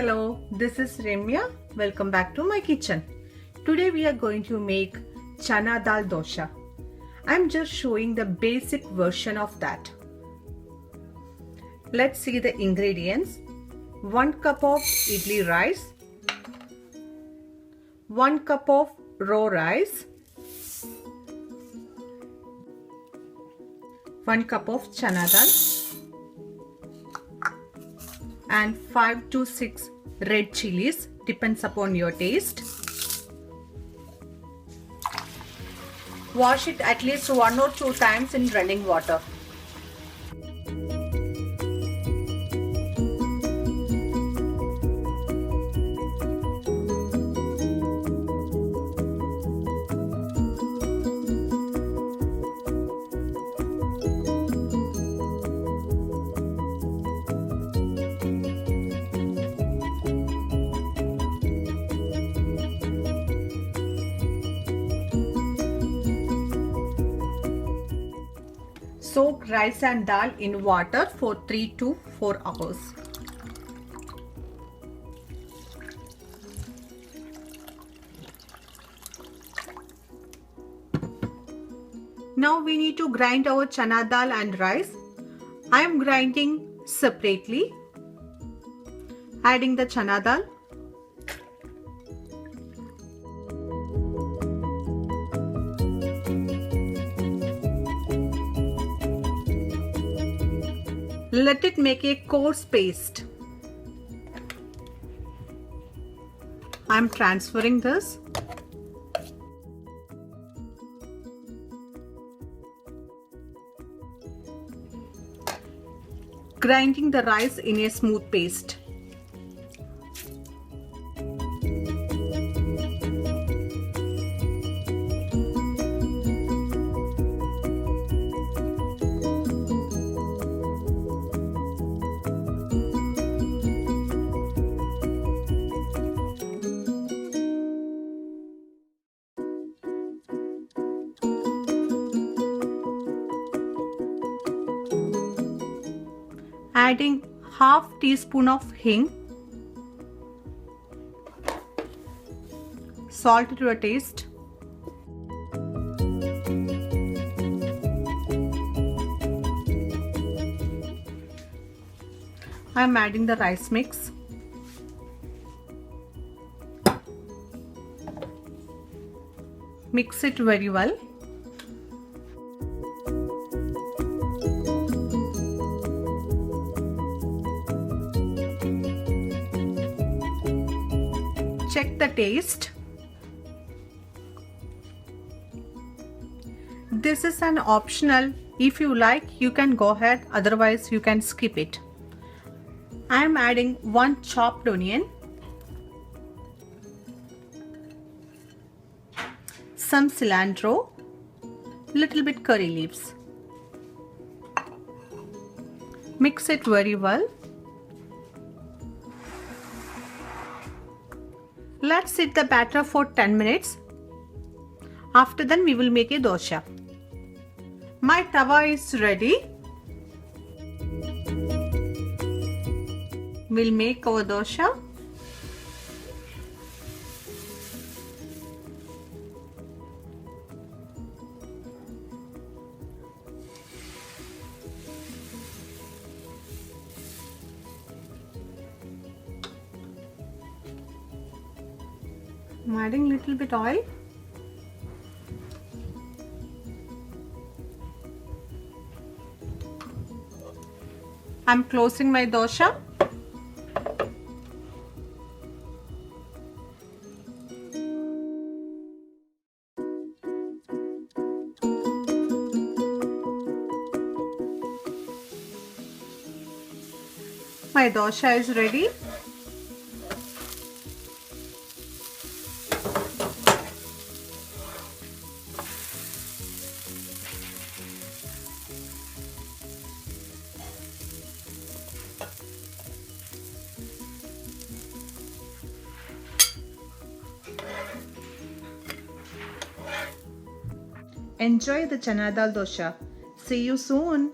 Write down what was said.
Hello, this is Remya. Welcome back to my kitchen. Today we are going to make Chana Dal Dosa. I'm just showing the basic version of that. Let's see the ingredients. 1 cup of idli rice, 1 cup of raw rice, 1 cup of chana dal, and 5 to 6 red chilies, depends upon your taste. Wash it at least 1 or 2 times in running water. Soak rice and dal in water for 3 to 4 hours. Now we need to grind our chana dal and rice. I am grinding separately. Adding the chana dal. Let it make a coarse paste. I am transferring this. Grinding the rice in a smooth paste. Adding half teaspoon of hing, salt to your taste, I am adding the rice mix. Mix it very well. Check the taste. This is an optional. If you like, you can go ahead, otherwise you can skip it. I am adding 1 chopped onion, some cilantro, little bit curry leaves. Mix it very well. Let's set the batter for 10 minutes. After that we will make a dosa. My tawa is ready. We'll make our dosa. I'm adding little bit oil. I'm closing my dosa. My dosa is ready. Enjoy the Chana Dal Dosa. See you soon.